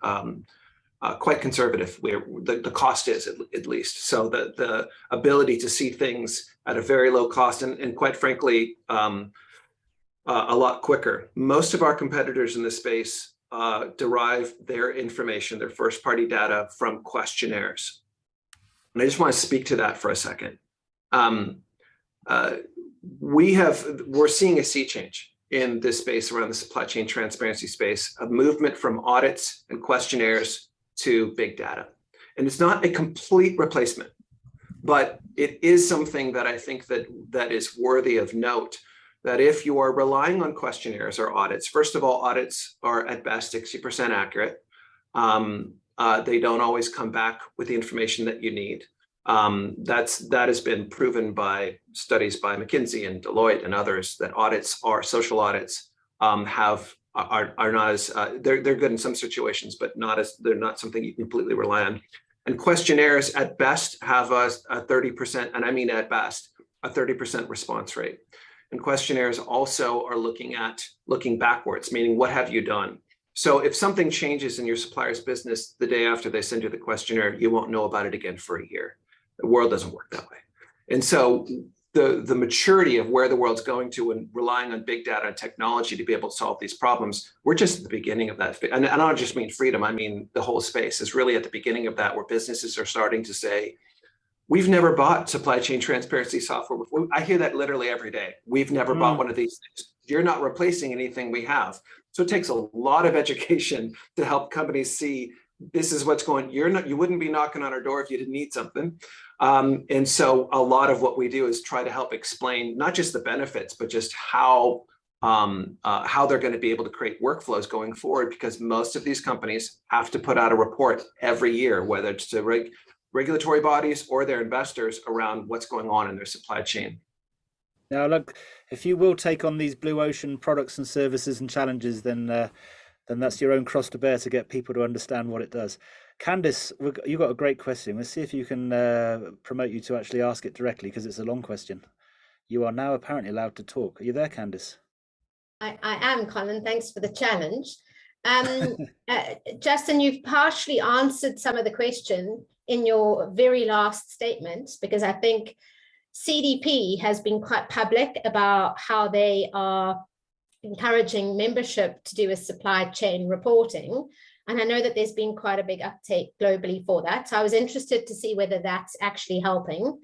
quite conservative, where the cost is at least. So the ability to see things at a very low cost and quite frankly, a lot quicker. Most of our competitors in this space derive their information, their first party data from questionnaires. And I just want to speak to that for a second. We're seeing a sea change in this space around the supply chain transparency space, a movement from audits and questionnaires to big data. And it's not a complete replacement, but it is something that I think that is worthy of note, that if you are relying on questionnaires or audits, first of all, audits are at best 60% accurate. They don't always come back with the information that you need. That has been proven by studies by McKinsey and Deloitte and others, that social audits are not as they're good in some situations, but they're not something you completely rely on. And questionnaires at best have a 30%, and I mean at best, a 30% response rate. And questionnaires also are looking backwards, meaning what have you done? So if something changes in your supplier's business the day after they send you the questionnaire, you won't know about it again for a year. The world doesn't work that way. And so the maturity of where the world's going to and relying on big data and technology to be able to solve these problems, we're just at the beginning of that. And I don't just mean freedom, I mean the whole space is really at the beginning of that, where businesses are starting to say, we've never bought supply chain transparency software before. I hear that literally every day. We've never bought one of these things. You're not replacing anything we have. So it takes a lot of education to help companies see this is what's going. You wouldn't be knocking on our door if you didn't need something. And so a lot of what we do is try to help explain not just the benefits, but just how they're going to be able to create workflows going forward, because most of these companies have to put out a report every year, whether it's to regulatory bodies or their investors, around what's going on in their supply chain. Now, look, if you will take on these blue ocean products and services and challenges, then that's your own cross to bear to get people to understand what it does. Candice, you've got a great question. Let's see if you can promote you to actually ask it directly, because it's a long question. You are now apparently allowed to talk. Are you there, Candice? I am, Colin. Thanks for the challenge. Justin, you've partially answered some of the question in your very last statement, because I think CDP has been quite public about how they are encouraging membership to do a supply chain reporting. And I know that there's been quite a big uptake globally for that. So I was interested to see whether that's actually helping.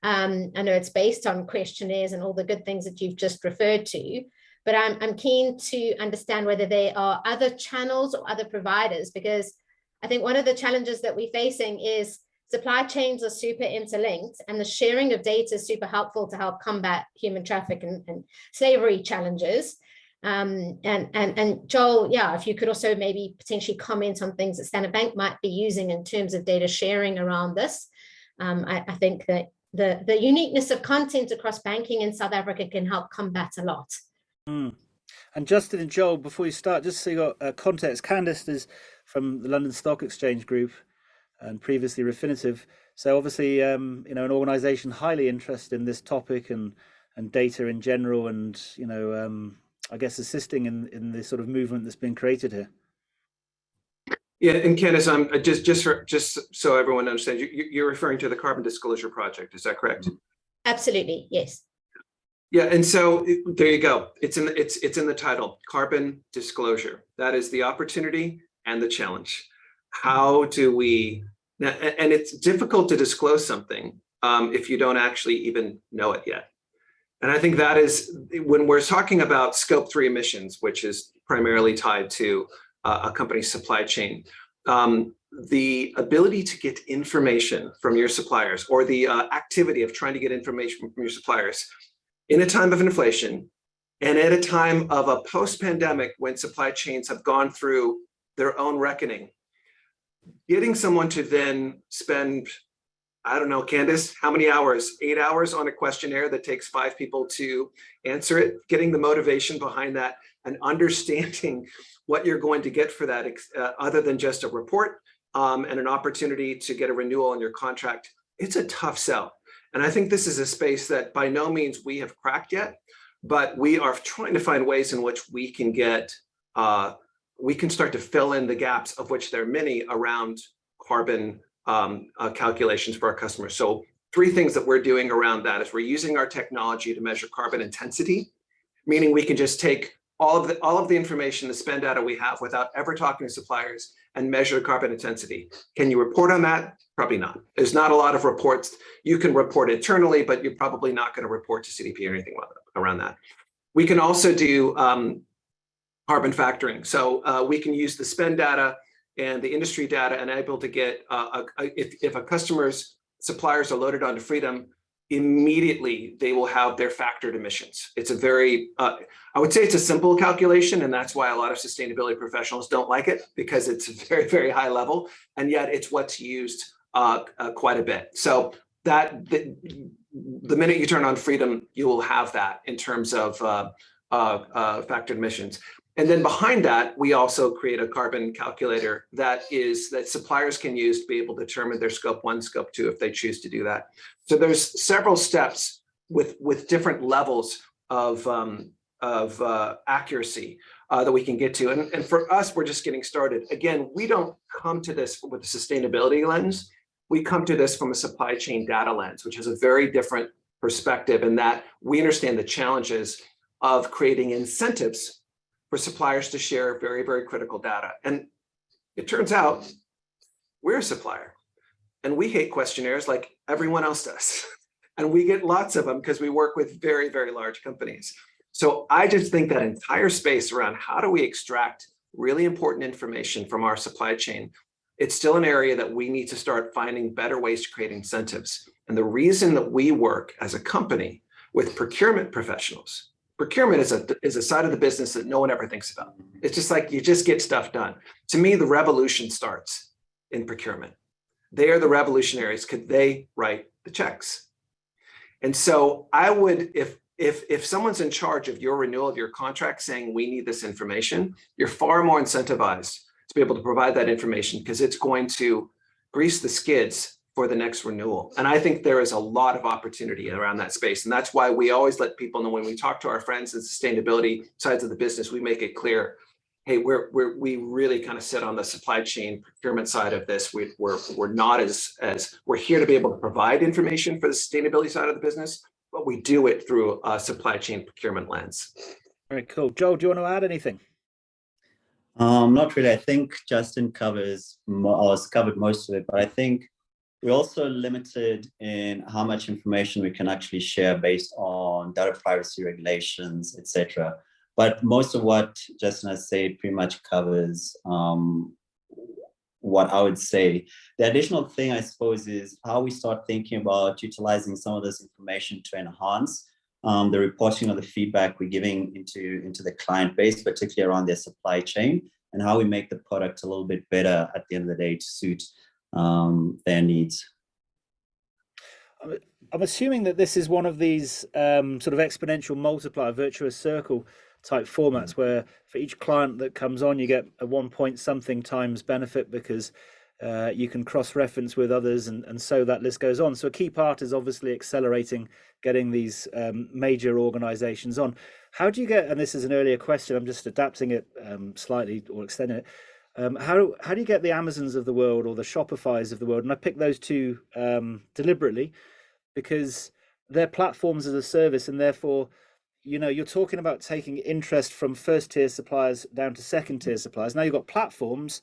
I know it's based on questionnaires and all the good things that you've just referred to, but I'm keen to understand whether there are other channels or other providers, because I think one of the challenges that we're facing is supply chains are super interlinked, and the sharing of data is super helpful to help combat human trafficking and slavery challenges. And Joel, yeah, if you could also maybe potentially comment on things that Standard Bank might be using in terms of data sharing around this. I think that the uniqueness of content across banking in South Africa can help combat a lot. And Justin and Joel, before you start, just so you got context, Candice is from the London Stock Exchange Group and previously Refinitiv. So obviously, an organisation highly interested in this topic and data in general, and I guess assisting in the sort of movement that's been created here. Yeah, and Candice, just so everyone understands, you're referring to the Carbon Disclosure Project, is that correct? Absolutely, yes. Yeah, and so there you go. It's in the title, Carbon Disclosure. That is the opportunity and the challenge. How do we now? And it's difficult to disclose something if you don't actually even know it yet. And I think that is when we're talking about Scope 3 emissions, which is primarily tied to a company's supply chain. The ability to get information from your suppliers, or the activity of trying to get information from your suppliers in a time of inflation and at a time of a post-pandemic when supply chains have gone through their own reckoning, getting someone to then spend, I don't know, Candice, how many hours? 8 hours on a questionnaire that takes 5 people to answer it, getting the motivation behind that and understanding what you're going to get for that, other than just a report and an opportunity to get a renewal on your contract. It's a tough sell. And I think this is a space that by no means we have cracked yet, but we are trying to find ways in which we can get we can start to fill in the gaps, of which there are many, around carbon calculations for our customers. So 3 things that we're doing around that is we're using our technology to measure carbon intensity, meaning we can just take all of the information, the spend data we have, without ever talking to suppliers, and measure carbon intensity. Can you report on that? Probably not. There's not a lot of reports. You can report internally, but you're probably not going to report to CDP or anything around that. We can also do carbon factoring. So we can use the spend data and the industry data and able to get, if a customer's suppliers are loaded onto Freedom, immediately they will have their factored emissions. It's a very, I would say it's a simple calculation, and that's why a lot of sustainability professionals don't like it, because it's very, very high level, and yet it's what's used quite a bit. So that the minute you turn on Freedom, you will have that in terms of factored emissions. And then behind that, we also create a carbon calculator that suppliers can use to be able to determine their scope 1, scope 2, if they choose to do that. So there's several steps with different levels of accuracy that we can get to. And for us, we're just getting started. Again, we don't come to this with a sustainability lens. We come to this from a supply chain data lens, which is a very different perspective, in that we understand the challenges of creating incentives for suppliers to share very, very critical data. And it turns out we're a supplier, and we hate questionnaires like everyone else does. And we get lots of them because we work with very, very large companies. So I just think that entire space around how do we extract really important information from our supply chain, it's still an area that we need to start finding better ways to create incentives. And the reason that we work as a company with procurement professionals, procurement is a side of the business that no one ever thinks about. It's just like you just get stuff done. To me, the revolution starts in procurement. They are the revolutionaries because they write the checks. And so I would, if someone's in charge of your renewal of your contract saying we need this information, you're far more incentivized to be able to provide that information, because it's going to grease the skids for the next renewal. And I think there is a lot of opportunity around that space. And that's why we always let people know, when we talk to our friends in sustainability sides of the business, we make it clear, hey, we really kind of sit on the supply chain procurement side of this. We're not as we're here to be able to provide information for the sustainability side of the business, but we do it through a supply chain procurement lens. Very cool. Joel, do you want to add anything? Not really. I think Justin covered most of it, but I think we're also limited in how much information we can actually share based on data privacy regulations, etc. But most of what Justin has said pretty much covers what I would say. The additional thing, I suppose, is how we start thinking about utilizing some of this information to enhance the reporting of the feedback we're giving into the client base, particularly around their supply chain, and how we make the product a little bit better at the end of the day to suit their needs. I'm assuming that this is one of these sort of exponential multiplier, virtuous circle type formats, where for each client that comes on, you get a 1 point something times benefit, because you can cross-reference with others, and so that list goes on. So a key part is obviously accelerating getting these major organizations on. How do you get, and this is an earlier question, I'm just adapting it slightly or extending it, how do you get the Amazons of the world or the Shopifys of the world? And I picked those two deliberately because they're platforms as a service, and therefore, you're talking about taking interest from first tier suppliers down to second tier suppliers. Now you've got platforms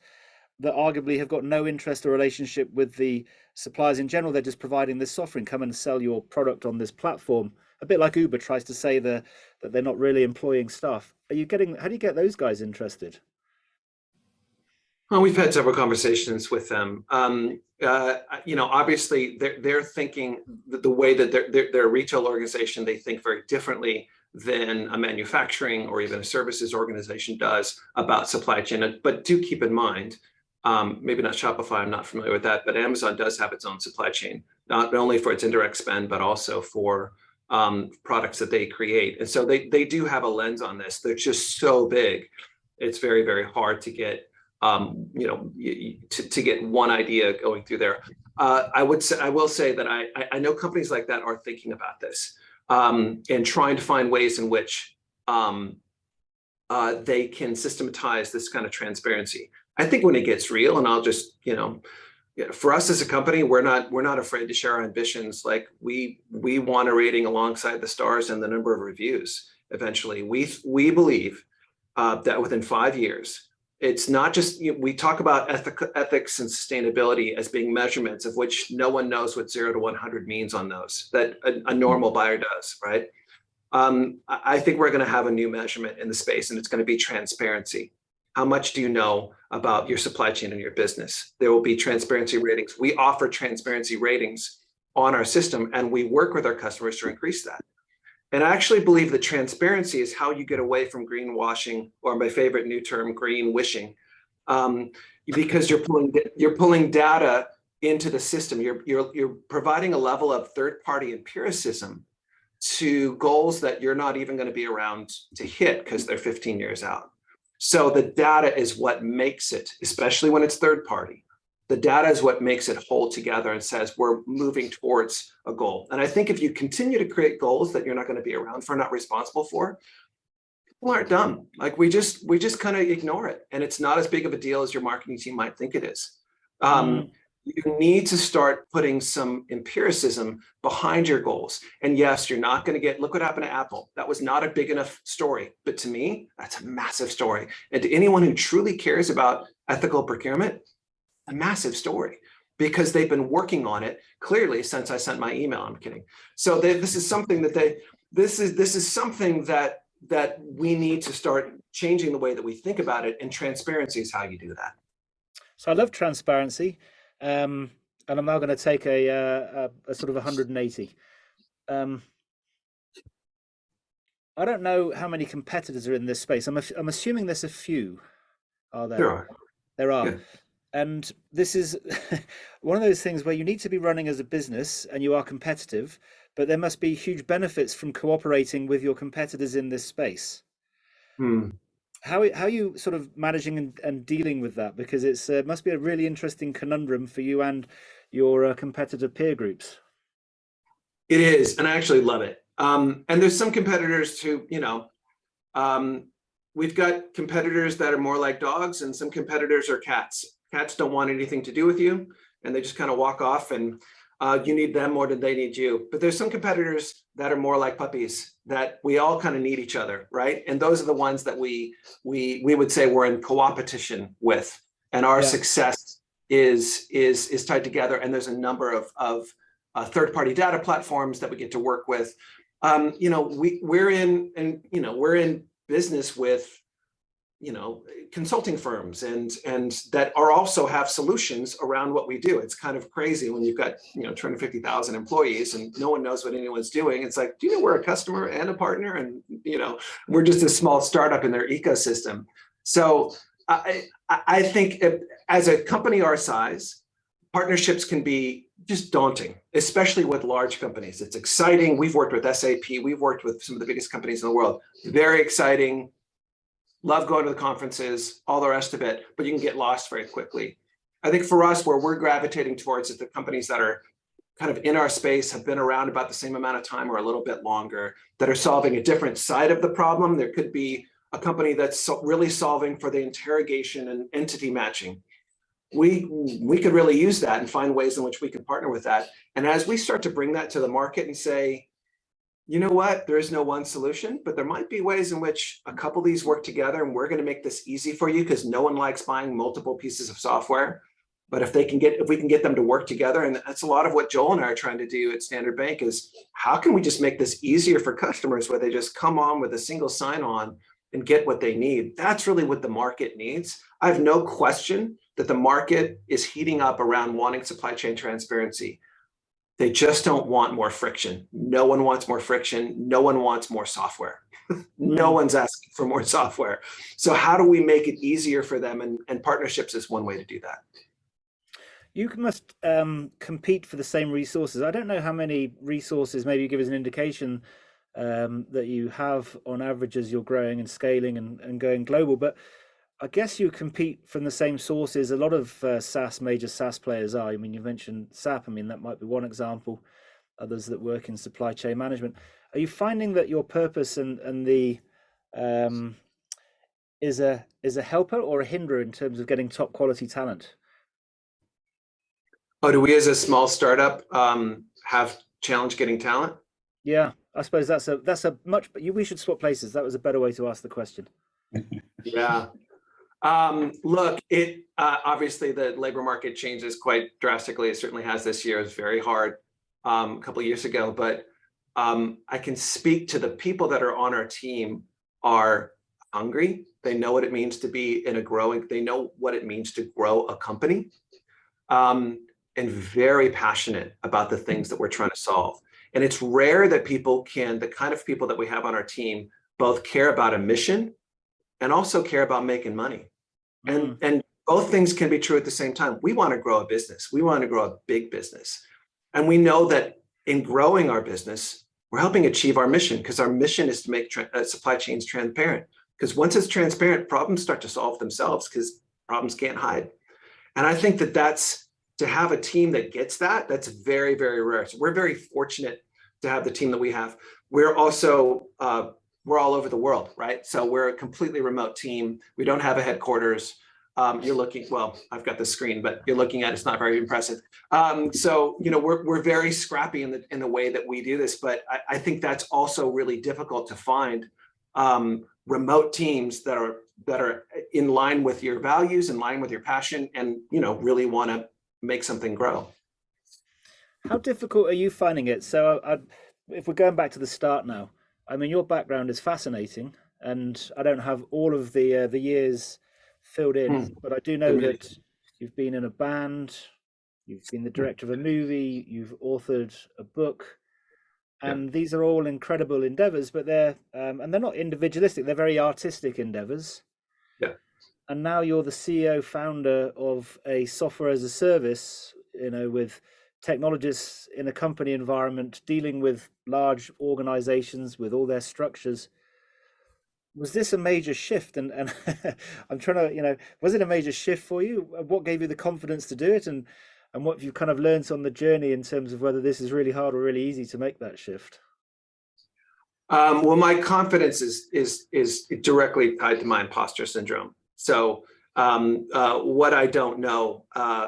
that arguably have got no interest or relationship with the suppliers in general. They're just providing this software and come and sell your product on this platform. A bit like Uber tries to say that they're not really employing staff. How do you get those guys interested? Well, we've had several conversations with them. Obviously they're thinking the way that they're a retail organization, they think very differently than a manufacturing or even a services organization does about supply chain. But do keep in mind, maybe not Shopify, I'm not familiar with that, but Amazon does have its own supply chain, not only for its indirect spend, but also for products that they create. And so they do have a lens on this. They're just so big. It's very, very hard to get to get one idea going through there. I will say that I know companies like that are thinking about this and trying to find ways in which they can systematize this kind of transparency. I think when it gets real, and I'll just, for us as a company, we're not afraid to share our ambitions. Like we want a rating alongside the stars and the number of reviews. Eventually, we believe that within 5 years, it's not just, we talk about ethics and sustainability as being measurements of which no one knows what 0 to 100 means on those, that a normal buyer does, right? I think we're going to have a new measurement in the space, and it's going to be transparency. How much do you know about your supply chain and your business? There will be transparency ratings. We offer transparency ratings on our system, and we work with our customers to increase that. And I actually believe that transparency is how you get away from greenwashing, or my favorite new term, green wishing, because you're pulling data into the system. You're providing a level of third-party empiricism to goals that you're not even going to be around to hit because they're 15 years out. So the data is what makes it, especially when it's third party. The data is what makes it hold together and says we're moving towards a goal. And I think if you continue to create goals that you're not going to be around for, not responsible for, people aren't dumb. Like we just kind of ignore it. And it's not as big of a deal as your marketing team might think it is. You need to start putting some empiricism behind your goals. And yes, you're not going to get, look what happened to Apple. That was not a big enough story. But to me, that's a massive story. And to anyone who truly cares about ethical procurement, a massive story, because they've been working on it clearly since I sent my email. I'm kidding. So this is something that this is something that we need to start changing the way that we think about it. And transparency is how you do that. So I love transparency. And I'm now going to take a sort of 180. I don't know how many competitors are in this space. I'm assuming there's a few. Are there? There are. Yeah. And this is one of those things where you need to be running as a business and you are competitive, but there must be huge benefits from cooperating with your competitors in this space. How are you sort of managing and dealing with that? Because it must be a really interesting conundrum for you and your competitor peer groups. It is, and I actually love it. And there's some competitors who, we've got competitors that are more like dogs, and some competitors are cats. Cats don't want anything to do with you, and they just kind of walk off, and you need them more than they need you. But there's some competitors that are more like puppies, that we all kind of need each other, right? And those are the ones that we would say we're in co-opetition with, and our success is tied together. And there's a number of third-party data platforms that we get to work with. We're in business with consulting firms and that are also have solutions around what we do. It's kind of crazy when you've got 250,000 employees and no one knows what anyone's doing. It's like, do you know we're a customer and a partner, and we're just a small startup in their ecosystem. So I think as a company our size, partnerships can be just daunting, especially with large companies. It's exciting. We've worked with SAP. We've worked with some of the biggest companies in the world. Very exciting. Love going to the conferences, all the rest of it, but you can get lost very quickly. I think for us, where we're gravitating towards is the companies that are kind of in our space, have been around about the same amount of time or a little bit longer, that are solving a different side of the problem. There could be a company that's really solving for the interrogation and entity matching. We could really use that and find ways in which we can partner with that. And as we start to bring that to the market and say, you know what, there is no one solution, but there might be ways in which a couple of these work together, and we're going to make this easy for you, because no one likes buying multiple pieces of software. But if we can get them to work together, and that's a lot of what Joel and I are trying to do at Standard Bank, is how can we just make this easier for customers, where they just come on with a single sign-on and get what they need. That's really what the market needs. I have no question that the market is heating up around wanting supply chain transparency. They just don't want more friction. No one wants more friction. No one wants more software. No one's asking for more software. So how do we make it easier for them? And partnerships is one way to do that. You must compete for the same resources. I don't know how many resources, maybe give us an indication that you have on average as you're growing and scaling and going global, but I guess you compete from the same sources. A lot of major SaaS players are. I mean, you mentioned SAP. I mean, that might be one example. Others that work in supply chain management. Are you finding that your purpose and the is a helper or a hinderer in terms of getting top quality talent? Oh, do we as a small startup have challenge getting talent? Yeah, I suppose that's a much. We should swap places. That was a better way to ask the question. Yeah. Look, it obviously the labor market changes quite drastically. It certainly has this year. It's very hard a couple of years ago, but I can speak to the people that are on our team are hungry. They know what it means to be in a growing, they know what it means to grow a company, and very passionate about the things that we're trying to solve. And it's rare that people can, the kind of people that we have on our team, both care about a mission and also care about making money. And both things can be true at the same time. We want to grow a business. We want to grow a big business. And we know that in growing our business, we're helping achieve our mission, because our mission is to make supply chains transparent. Because once it's transparent, problems start to solve themselves, because problems can't hide. And I think that that's, to have a team that gets that, that's very, very rare. So we're very fortunate to have the team that we have. We're also, we're all over the world, right? So we're a completely remote team. We don't have a headquarters. You're looking, well, I've got the screen, but you're looking at, it's not very impressive. So, you know, we're very scrappy in the way that we do this, but I think that's also really difficult to find remote teams that are in line with your values, in line with your passion, and, you know, really want to make something grow. How difficult are you finding it? So, if we're going back to the start now, I mean, your background is fascinating, and I don't have all of the years filled in, but I do know that you've been in a band, you've been the director of a movie, you've authored a book, and these are all incredible endeavors, but they're and they're not individualistic; they're very artistic endeavors. Yeah. And now you're the CEO founder of a software as a service, you know, with technologists in a company environment dealing with large organizations with all their structures. Was this a major shift? And I'm trying to, you know, was it a major shift for you? What gave you the confidence to do it? And what have you kind of learned on the journey in terms of whether this is really hard or really easy to make that shift? Well, my confidence is directly tied to my imposter syndrome. So what I don't know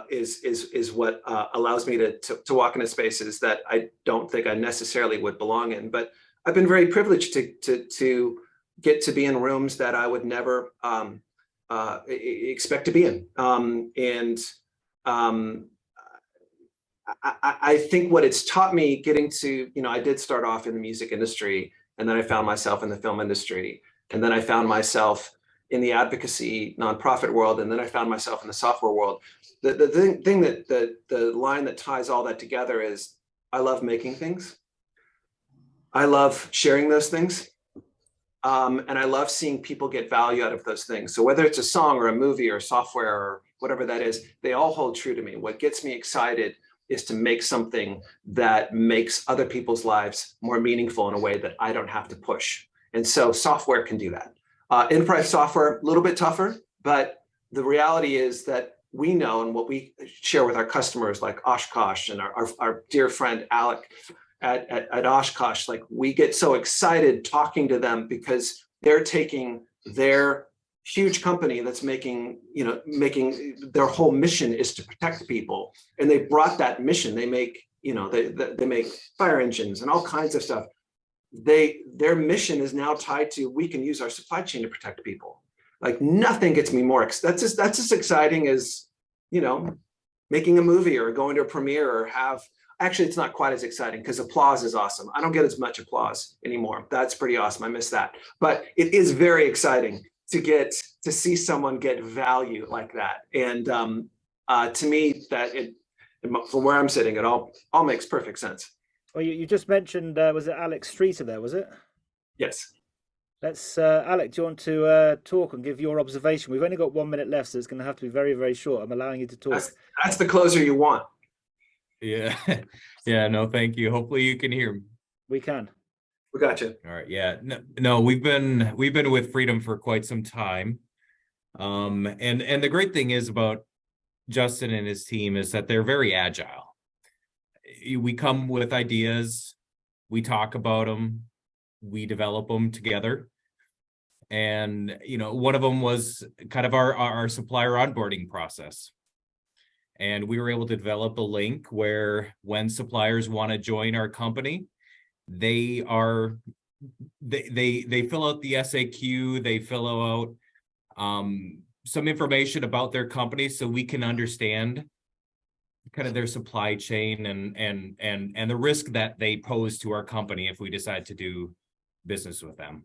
is what allows me to walk into spaces that I don't think I necessarily would belong in. But I've been very privileged to get to be in rooms that I would never expect to be in. I think what it's taught me getting to, you know, I did start off in the music industry, and then I found myself in the film industry, and then I found myself in the advocacy nonprofit world, and then I found myself in the software world. The thing that the line that ties all that together is I love making things. I love sharing those things. And I love seeing people get value out of those things. So whether it's a song or a movie or software or whatever that is, they all hold true to me. What gets me excited is to make something that makes other people's lives more meaningful in a way that I don't have to push. And so software can do that. Enterprise software, a little bit tougher, but the reality is that we know, and what we share with our customers like Oshkosh and our dear friend Alec at Oshkosh, like we get so excited talking to them because they're taking their huge company that's making their whole mission is to protect people, and they brought that mission. They make, you know, they make fire engines and all kinds of stuff. Their mission is now tied to, we can use our supply chain to protect people. Like nothing gets me more, that's as exciting as, you know, making a movie or going to a premiere or actually, it's not quite as exciting because applause is awesome. I don't get as much applause anymore. That's pretty awesome. I miss that. But it is very exciting to see someone get value like that. And to me, from where I'm sitting, it all makes perfect sense. Well, you just mentioned, was it Alex Streeter there, was it? Yes. Let's, Alec, do you want to talk and give your observation? We've only got 1 minute left, so it's going to have to be very, very short. I'm allowing you to talk. That's the closer you want. Yeah. Yeah, no, thank you. Hopefully you can hear me. We can. We got you. All right. Yeah. No, we've been with Freedom for quite some time. And the great thing is about Justin and his team is that they're very agile. We come with ideas, we talk about them, we develop them together. And, one of them was kind of our supplier onboarding process. And we were able to develop a link where when suppliers want to join our company, they fill out the SAQ, they fill out some information about their company so we can understand kind of their supply chain and the risk that they pose to our company if we decide to do business with them.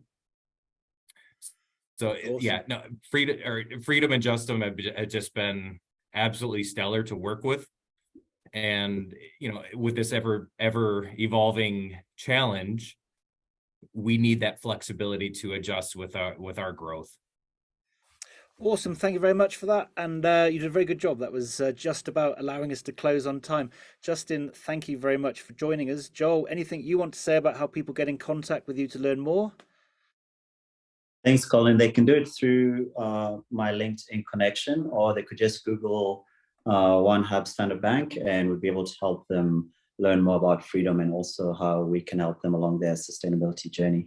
So Awesome. yeah, no, Freedom and Justin have just been absolutely stellar to work with. And, with this ever evolving challenge, we need that flexibility to adjust with our growth. Awesome. Thank you very much for that. And you did a very good job. That was just about allowing us to close on time. Justin, thank you very much for joining us. Joel, anything you want to say about how people get in contact with you to learn more? Thanks, Colin. They can do it through my LinkedIn connection, or they could just Google One Hub Standard Bank, and we'll be able to help them learn more about Freedom and also how we can help them along their sustainability journey.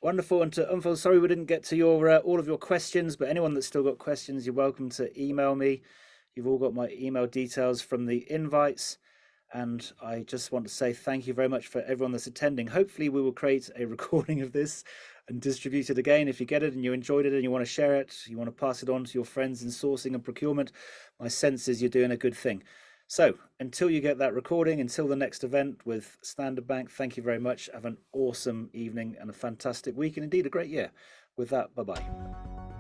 Wonderful. And to Umfo, sorry we didn't get to your all of your questions, but anyone that's still got questions, you're welcome to email me. You've all got my email details from the invites. And I just want to say thank you very much for everyone that's attending. Hopefully we will create a recording of this and distribute it again. If you get it and you enjoyed it and you want to share it, you want to pass it on to your friends in sourcing and procurement, my sense is you're doing a good thing. So until you get that recording, until the next event with Standard Bank, thank you very much. Have an awesome evening and a fantastic week, and indeed a great year. With that, bye-bye.